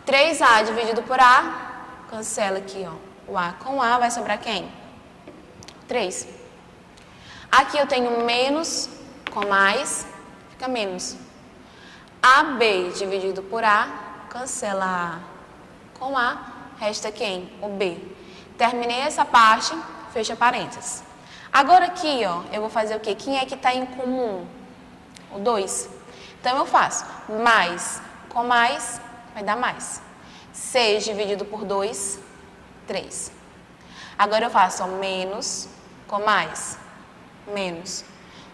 3A dividido por A, cancela aqui, ó. O A com A, vai sobrar quem? 3. Aqui eu tenho menos com mais, fica menos. AB dividido por A, cancela A com A, resta quem? O B. Terminei essa parte, fecha parênteses. Agora aqui, ó, eu vou fazer o quê? Quem é que está em comum? O 2. Então, eu faço mais com mais, vai dar mais. 6 dividido por 2, 3. Agora eu faço ó, menos com mais, menos.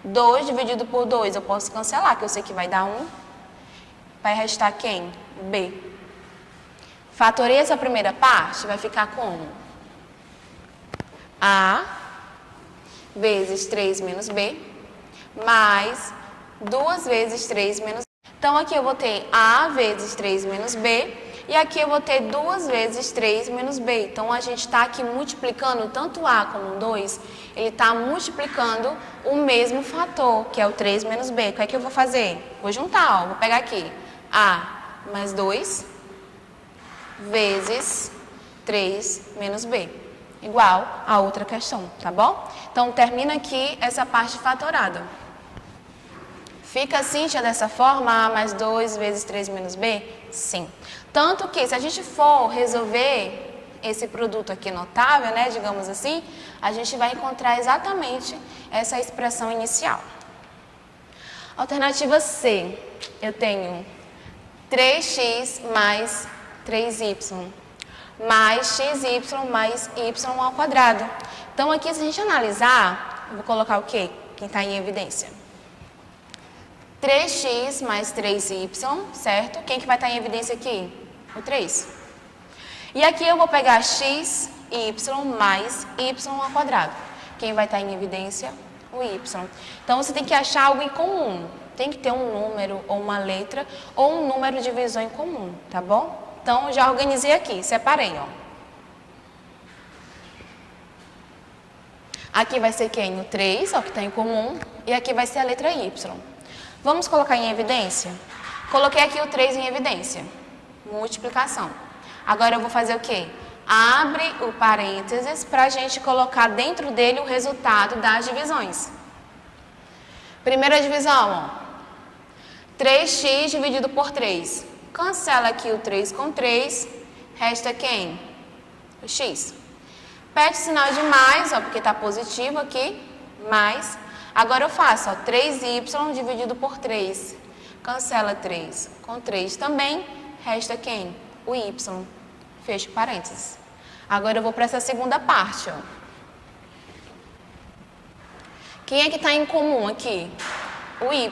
2 dividido por 2, eu posso cancelar, que eu sei que vai dar 1. Vai restar quem? B. Fatorei essa primeira parte, vai ficar como? A vezes 3 menos B, mais 2 vezes 3 menos B. Então, aqui eu vou ter A vezes 3 menos B, e aqui eu vou ter 2 vezes 3 menos B. Então, a gente está aqui multiplicando tanto A como 2, ele está multiplicando o mesmo fator, que é o 3 menos B. O que é que eu vou fazer? Vou juntar, ó, vou pegar aqui A mais 2 vezes 3 menos B, igual a outra questão, tá bom? Então, termina aqui essa parte fatorada. Fica assim, tia, dessa forma, A mais 2 vezes 3 menos B? Sim. Tanto que, se a gente for resolver esse produto aqui notável, né, digamos assim, a gente vai encontrar exatamente essa expressão inicial. Alternativa C, eu tenho 3x mais 3y mais xy mais y ao quadrado. Então, aqui, se a gente analisar, eu vou colocar o quê? Quem está em evidência? 3x mais 3y, certo? Quem que vai estar em evidência aqui? O 3. E aqui eu vou pegar x, y mais y ao quadrado. Quem vai estar em evidência? O y. Então, você tem que achar algo em comum. Tem que ter um número ou uma letra ou um número de divisão em comum, tá bom? Então, já organizei aqui, separei, ó. Aqui vai ser quem? O 3, ó, que está em comum. E aqui vai ser a letra y. Vamos colocar em evidência? Coloquei aqui o 3 em evidência. Multiplicação. Agora eu vou fazer o quê? Abre o parênteses para a gente colocar dentro dele o resultado das divisões. Primeira divisão, ó. 3x dividido por 3. Cancela aqui o 3 com 3. Resta quem? O x. Pede o sinal de mais, ó, porque está positivo aqui. Mais. Agora eu faço, ó, 3y dividido por 3. Cancela 3 com 3 também. Resta quem? O y. Fecho parênteses. Agora eu vou para essa segunda parte, ó. Quem é que está em comum aqui? O y.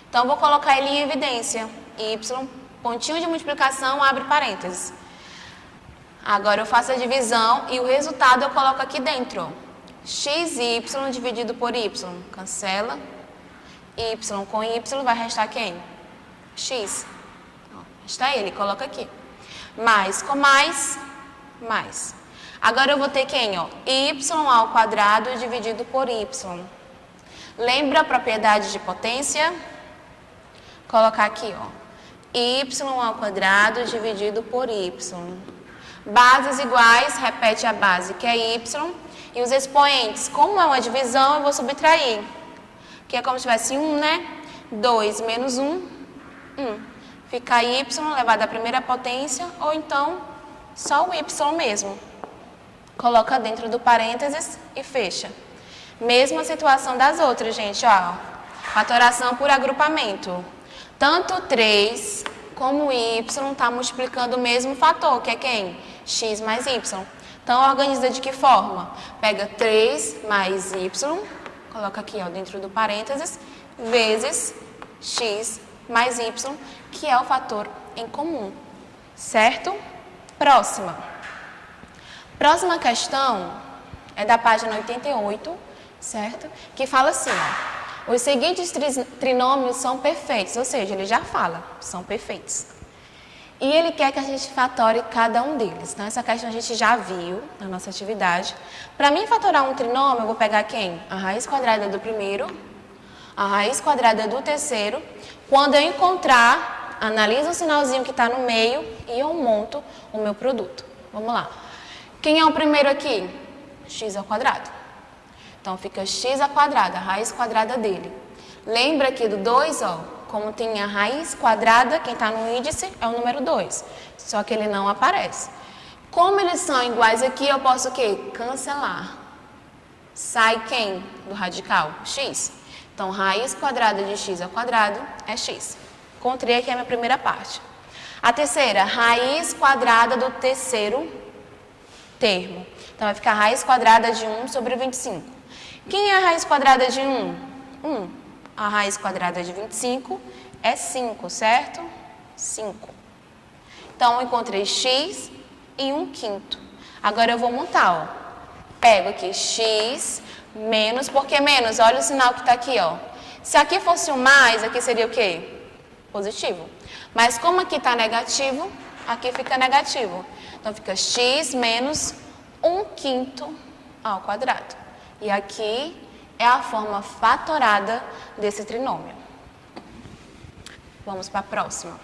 Então, eu vou colocar ele em evidência. Y, pontinho de multiplicação, abre parênteses. Agora, eu faço a divisão e o resultado eu coloco aqui dentro. Xy dividido por y. Cancela. Y com y vai restar quem? X. Resta ele, coloca aqui. Mais com mais, mais. Agora, eu vou ter quem? Ó? Y ao quadrado dividido por y. Lembra a propriedade de potência? Colocar aqui, ó, y ao quadrado dividido por y. Bases iguais, repete a base, que é y. E os expoentes, como é uma divisão, eu vou subtrair. Que é como se tivesse 1, né? 2 menos 1, 1. Fica y elevado à primeira potência, ou então, só o y mesmo. Coloca dentro do parênteses e fecha. Mesma situação das outras, gente, ó. Fatoração por agrupamento. Tanto 3 como y está multiplicando o mesmo fator, que é quem? X mais y. Então, organiza de que forma? Pega 3 mais y, coloca aqui, ó, dentro do parênteses, vezes x mais y, que é o fator em comum. Certo? Próxima. Próxima questão é da página 88, certo? Que fala assim, ó. Os seguintes trinômios são perfeitos, ou seja, ele já fala, são perfeitos. E ele quer que a gente fatore cada um deles. Então, essa questão a gente já viu na nossa atividade. Para mim fatorar um trinômio, eu vou pegar quem? A raiz quadrada do primeiro, a raiz quadrada do terceiro. Quando eu encontrar, analiso o sinalzinho que está no meio e eu monto o meu produto. Vamos lá. Quem é o primeiro aqui? X ao quadrado. Então, fica x ao quadrado, a raiz quadrada dele. Lembra aqui do 2, ó, como tem a raiz quadrada, quem está no índice é o número 2. Só que ele não aparece. Como eles são iguais aqui, eu posso o quê? Cancelar. Sai quem do radical? X. Então, raiz quadrada de x ao quadrado é x. Encontrei aqui a minha primeira parte. A terceira, raiz quadrada do terceiro termo. Então, vai ficar raiz quadrada de 1 sobre 25. Quem é a raiz quadrada de 1? 1. A raiz quadrada de 25 é 5, certo? 5. Então, eu encontrei x e 1/5. Agora, eu vou montar, ó. Pego aqui x menos, por que menos? Olha o sinal que está aqui, ó. Se aqui fosse um mais, aqui seria o quê? Positivo. Mas como aqui está negativo, aqui fica negativo. Então, fica x menos 1/5 ao quadrado. E aqui é a forma fatorada desse trinômio. Vamos para a próxima.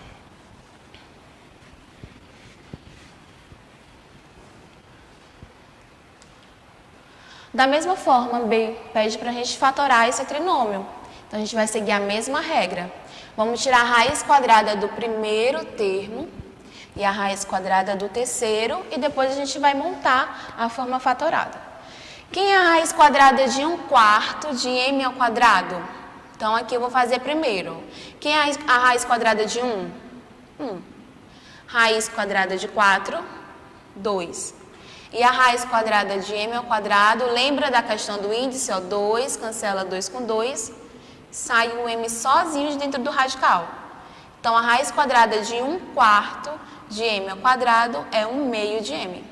Da mesma forma, B pede para a gente fatorar esse trinômio. Então, a gente vai seguir a mesma regra. Vamos tirar a raiz quadrada do primeiro termo e a raiz quadrada do terceiro, e depois a gente vai montar a forma fatorada. Quem é a raiz quadrada de 1/4 de m ao quadrado? Então, aqui eu vou fazer primeiro. Quem é a raiz quadrada de 1? 1. Raiz quadrada de 4, 2. E a raiz quadrada de m ao quadrado, lembra da questão do índice? Ó, 2, cancela 2 com 2, sai o m sozinho de dentro do radical. Então, a raiz quadrada de 1/4 de m ao quadrado é 1/2 de m.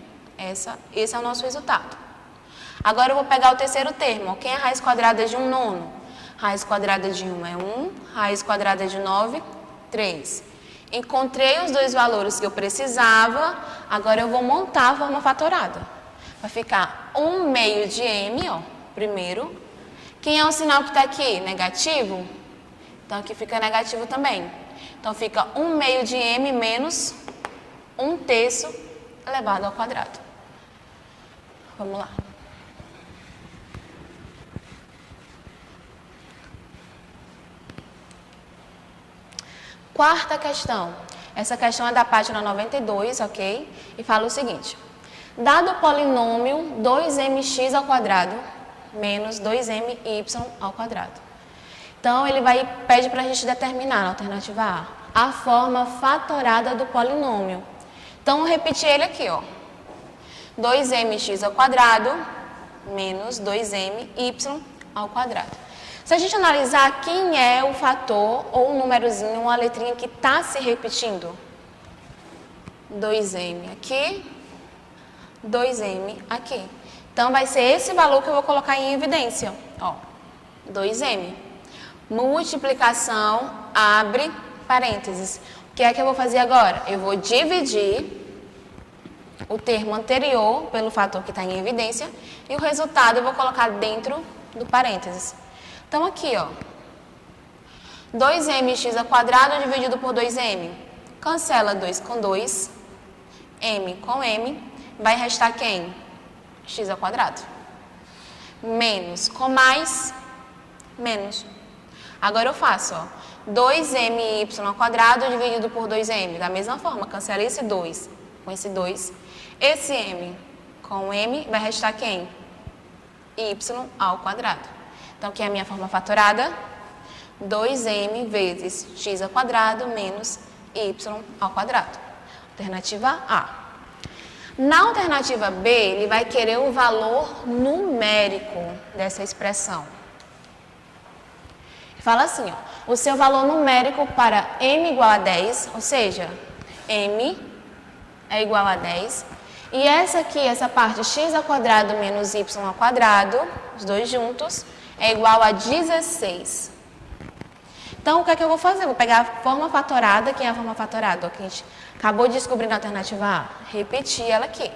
Esse é o nosso resultado. Agora eu vou pegar o terceiro termo. Quem é a raiz quadrada de 1/9? Raiz quadrada de 1 é 1, raiz quadrada de 9, 3. Encontrei os dois valores que eu precisava, agora eu vou montar a forma fatorada. Vai ficar 1/2 de m, ó, primeiro. Quem é o sinal que está aqui? Negativo? Então, aqui fica negativo também. Então, fica 1/2 de m menos 1/3 elevado ao quadrado. Vamos lá. Quarta questão. Essa questão é da página 92, ok? E fala o seguinte. Dado o polinômio 2mx ao quadrado menos 2my ao quadrado. Então, ele pede para a gente determinar, na alternativa A, a forma fatorada do polinômio. Então, vou repetir ele aqui, ó. 2mx ao quadrado menos 2my ao quadrado. Se a gente analisar quem é o fator ou o númerozinho, uma letrinha que está se repetindo. 2m aqui, 2m aqui. Então, vai ser esse valor que eu vou colocar em evidência. Ó, 2m. Multiplicação, abre parênteses. O que é que eu vou fazer agora? Eu vou dividir o termo anterior pelo fator que está em evidência e o resultado eu vou colocar dentro do parênteses. Então, aqui, ó, 2mx ao quadrado dividido por 2m. Cancela 2 com 2, m com m, vai restar quem? X ao quadrado. Menos com mais, menos. Agora eu faço, ó, 2my ao quadrado dividido por 2m. Da mesma forma, cancela esse 2 com esse 2. Esse m com m vai restar quem? Y ao quadrado. Então, aqui é a minha forma fatorada, 2m vezes x ao quadrado menos y ao quadrado. Alternativa A. Na alternativa B, ele vai querer o valor numérico dessa expressão. Ele fala assim, ó, o seu valor numérico para m igual a 10, ou seja, m é igual a 10, e essa aqui, essa parte x ao quadrado menos y ao quadrado, os dois juntos, é igual a 16. Então, o que é que eu vou fazer? Vou pegar a forma fatorada, que é a forma fatorada, ó, que a gente acabou de descobrir na alternativa A. Repetir ela aqui.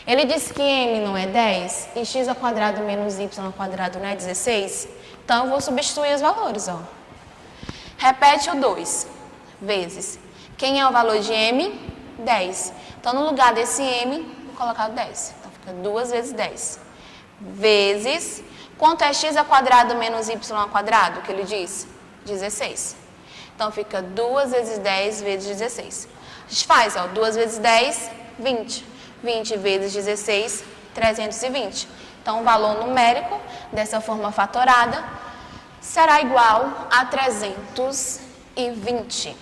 Ele disse que m não é 10 e x ao quadrado menos y ao quadrado não é 16. Então, eu vou substituir os valores, ó. Repete o 2 vezes. Quem é o valor de m? 10. Então, no lugar desse m, vou colocar o 10. Então, fica 2 vezes 10. Vezes... Quanto é x ao quadrado menos y ao quadrado, que ele diz? 16. Então, fica 2 vezes 10 vezes 16. A gente faz, ó, 2 vezes 10, 20. 20 vezes 16, 320. Então, o valor numérico dessa forma fatorada será igual a 320.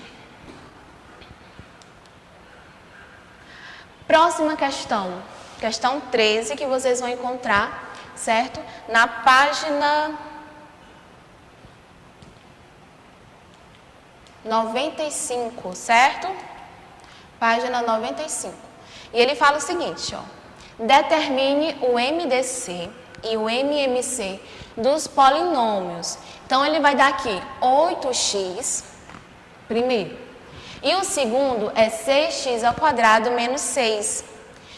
Próxima questão. Questão 13, que vocês vão encontrar, certo? Na página 95, certo? Página 95. E ele fala o seguinte, ó. Determine o MDC e o MMC dos polinômios. Então, ele vai dar aqui 8x, primeiro. E o segundo é 6x ao quadrado menos 6.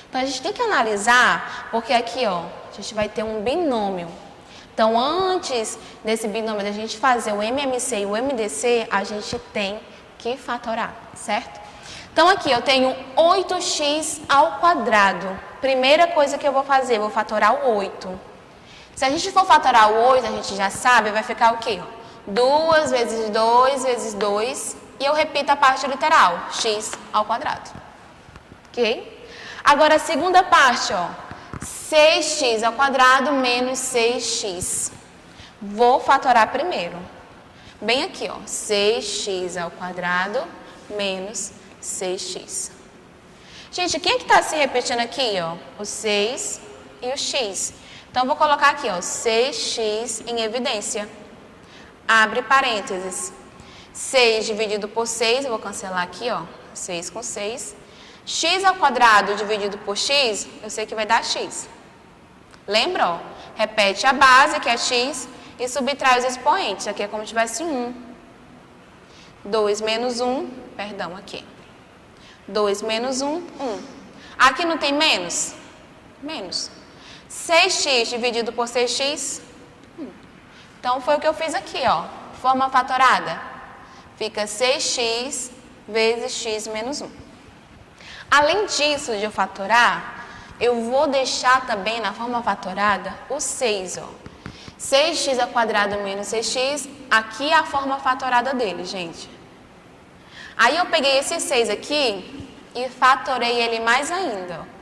Então, a gente tem que analisar, porque aqui, ó, a gente vai ter um binômio. Então, antes desse binômio da gente fazer o MMC e o MDC, a gente tem que fatorar, certo? Então, aqui eu tenho 8x ao quadrado. Primeira coisa que eu vou fazer, vou fatorar o 8. Se a gente for fatorar o 8, a gente já sabe, vai ficar o quê? 2 vezes 2 vezes 2, e eu repito a parte literal, x ao quadrado. ok? Agora a segunda parte, ó, 6x ao quadrado menos 6x. Vou fatorar primeiro. Bem aqui, ó, 6x ao quadrado menos 6x. Gente, quem é que está se repetindo aqui, ó? O 6 e o x. Então, eu vou colocar aqui, ó, 6x em evidência. Abre parênteses. 6 dividido por 6, eu vou cancelar aqui, ó, 6 com 6. X ao quadrado dividido por x, eu sei que vai dar x. Lembra, ó? Repete a base, que é x, e subtrai os expoentes. Aqui é como se tivesse 1. 2 menos 1, perdão, aqui. 2 menos 1, 1. Aqui não tem menos? Menos. 6x dividido por 6x, 1. Então, foi o que eu fiz aqui, ó. Forma fatorada. Fica 6x vezes x menos 1. Além disso de eu fatorar, eu vou deixar também na forma fatorada o 6, ó. 6x ao quadrado menos 6x, aqui é a forma fatorada dele, gente. Aí eu peguei esse 6 aqui e fatorei ele mais ainda, ó.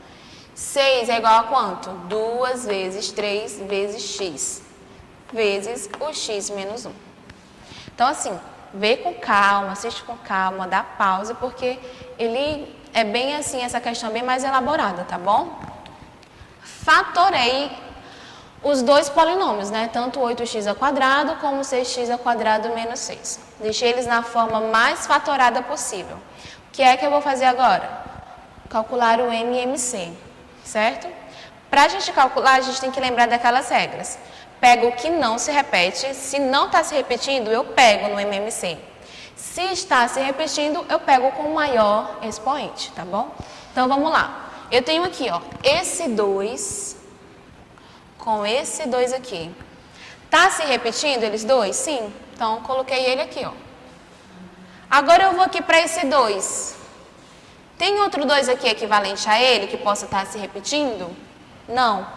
6 é igual a quanto? 2 vezes 3 vezes x, vezes o x menos 1. Então, assim, vê com calma, assiste com calma, dá pausa, porque ele é bem assim, essa questão bem mais elaborada, tá bom? Fatorei os dois polinômios, né? Tanto 8x ao quadrado como 6x ao quadrado menos 6. Deixei eles na forma mais fatorada possível. O que é que eu vou fazer agora? Calcular o MMC, certo? Para a gente calcular, a gente tem que lembrar daquelas regras. Pego o que não se repete. Se não está se repetindo, eu pego no MMC. Se está se repetindo, eu pego com o maior expoente, tá bom? Então, vamos lá. Eu tenho aqui, ó, esse 2 com esse 2 aqui. Tá se repetindo eles dois? Sim. Então, coloquei ele aqui, ó. Agora, eu vou aqui para esse 2. Tem outro 2 aqui equivalente a ele, que possa estar se repetindo? Não.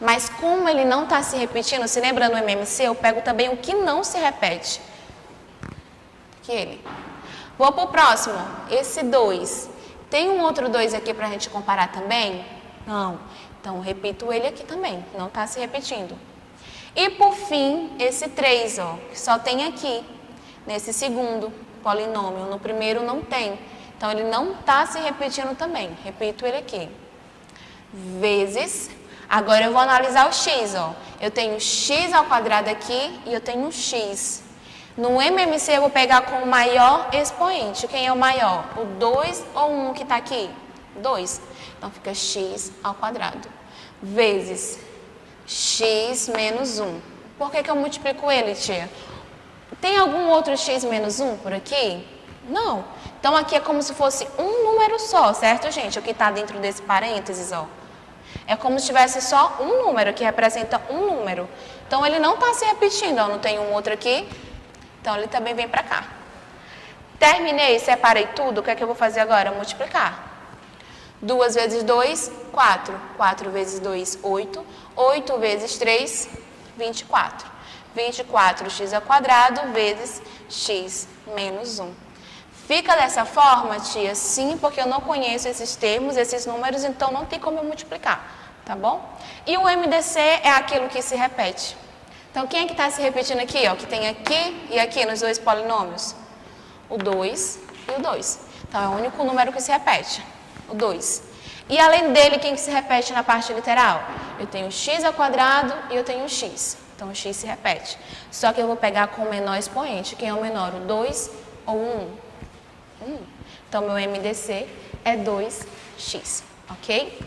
Mas como ele não está se repetindo, se lembra no MMC, eu pego também o que não se repete. Aqui ele. Vou para o próximo. Esse 2. Tem um outro 2 aqui para a gente comparar também? Não. Então, repito ele aqui também. Não está se repetindo. E, por fim, esse 3, ó, que só tem aqui, nesse segundo polinômio. No primeiro não tem. Então, ele não está se repetindo também. Repito ele aqui. Vezes. Agora, eu vou analisar o x, ó. Eu tenho x ao quadrado aqui e eu tenho x. No MMC, eu vou pegar com o maior expoente. Quem é o maior? O 2 ou o 1 que está aqui? 2. Então, fica x ao quadrado. Vezes x menos 1. Por que eu multiplico ele, tia? Tem algum outro x menos 1 por aqui? Não. Então, aqui é como se fosse um número só, certo, gente? O que está dentro desse parênteses, ó. É como se tivesse só um número, que representa um número. Então, ele não está se repetindo, ó. Não tem um outro aqui. Então, ele também vem para cá. Terminei, separei tudo. O que é que eu vou fazer agora? Multiplicar. 2 vezes 2, 4. 4 vezes 2, 8. 8 vezes 3, 24. 24x ao quadrado vezes x menos 1. Fica dessa forma, tia? Sim, porque eu não conheço esses termos, esses números, então não tem como eu multiplicar, tá bom? E o MDC é aquilo que se repete. Então, quem é que está se repetindo aqui, ó? Que tem aqui e aqui nos dois polinômios? O 2 e o 2. Então, é o único número que se repete, o 2. E além dele, quem que se repete na parte literal? Eu tenho x ao quadrado e eu tenho x. Então, o x se repete. Só que eu vou pegar com o menor expoente. Quem é o menor, o 2 ou o 1? Então, meu MDC é 2x, ok?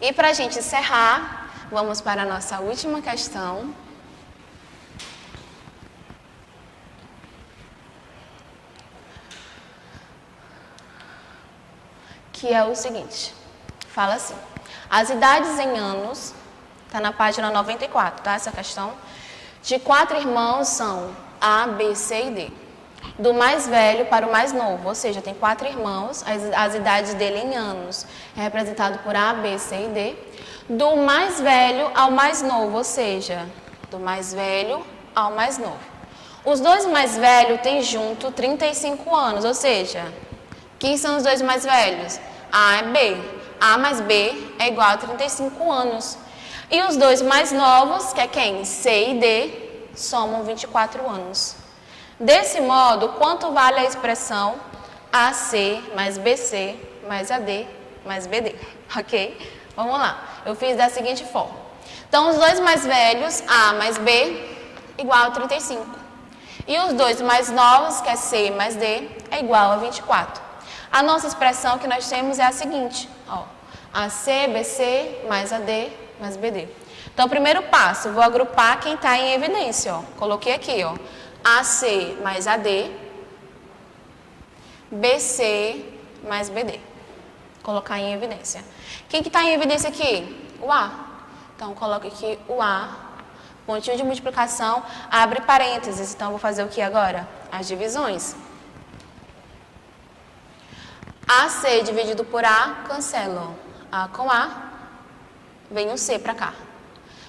E para a gente encerrar, vamos para a nossa última questão. Que é o seguinte, fala assim, as idades em anos, está na página 94, tá, essa questão, de 4 irmãos são A, B, C e D. Do mais velho para o mais novo, ou seja, tem 4 irmãos, as idades dele em anos é representado por A, B, C e D. Do mais velho ao mais novo, ou seja, do mais velho ao mais novo. Os dois mais velhos têm junto 35 anos, ou seja, quem são os dois mais velhos? A é B. A mais B é igual a 35 anos. E os dois mais novos, que é quem? C e D, somam 24 anos. Desse modo, quanto vale a expressão AC mais BC mais AD mais BD? Ok? Vamos lá. Eu fiz da seguinte forma. Então, os dois mais velhos, A mais B, igual a 35. E os dois mais novos, que é C mais D, é igual a 24. A nossa expressão que nós temos é a seguinte, ó. AC, BC, mais AD, mais BD. Então, primeiro passo, vou agrupar quem está em evidência, ó. Coloquei aqui, ó. AC mais AD, BC mais BD. Colocar em evidência. Quem que está em evidência aqui? O A. Então, coloco aqui o A. Pontinho de multiplicação, abre parênteses. Então, vou fazer o que agora? As divisões. AC dividido por A, cancelo. A com A, vem o C para cá.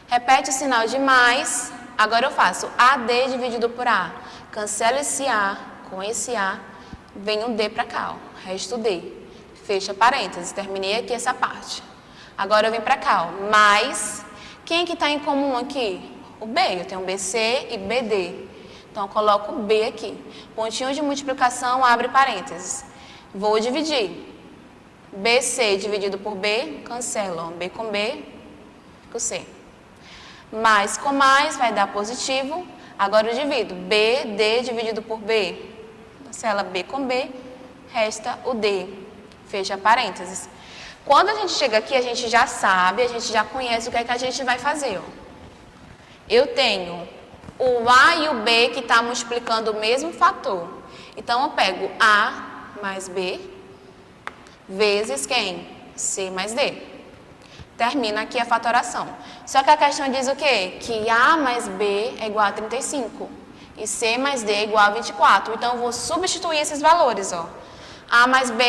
Repete o sinal de mais. Agora eu faço AD dividido por A. Cancelo esse A com esse A, vem um D para cá, ó. Resto D. Fecha parênteses. Terminei aqui essa parte. Agora eu venho para cá, ó. Mais. Quem que está em comum aqui? O B. Eu tenho BC e BD. Então, eu coloco o B aqui. Pontinho de multiplicação, abre parênteses. Vou dividir. BC dividido por B, cancelo. Ó. B com B, fica o C. Mais com mais vai dar positivo. Agora eu divido. BD dividido por B. Cancela B com B, resta o D. Fecha parênteses. Quando a gente chega aqui, a gente já sabe, a gente já conhece o que é que a gente vai fazer. Ó. Eu tenho o A e o B que está multiplicando o mesmo fator. Então, eu pego A mais B vezes quem? C mais D. Termina aqui a fatoração. Só que a questão diz o quê? Que A mais B é igual a 35 e C mais D é igual a 24. Então, eu vou substituir esses valores. Ó. A mais B,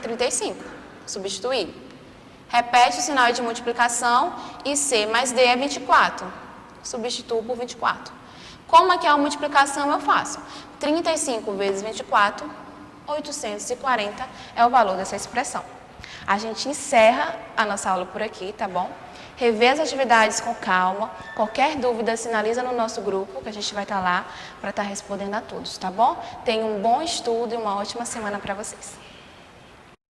35. Substituir. Repete o sinal de multiplicação e C mais D é 24. Substituo por 24. Como aqui é a multiplicação, eu faço 35 vezes 24, 840 é o valor dessa expressão. A gente encerra a nossa aula por aqui, tá bom? Revê as atividades com calma. Qualquer dúvida, sinaliza no nosso grupo, que a gente vai estar lá para estar respondendo a todos, tá bom? Tenham um bom estudo e uma ótima semana para vocês.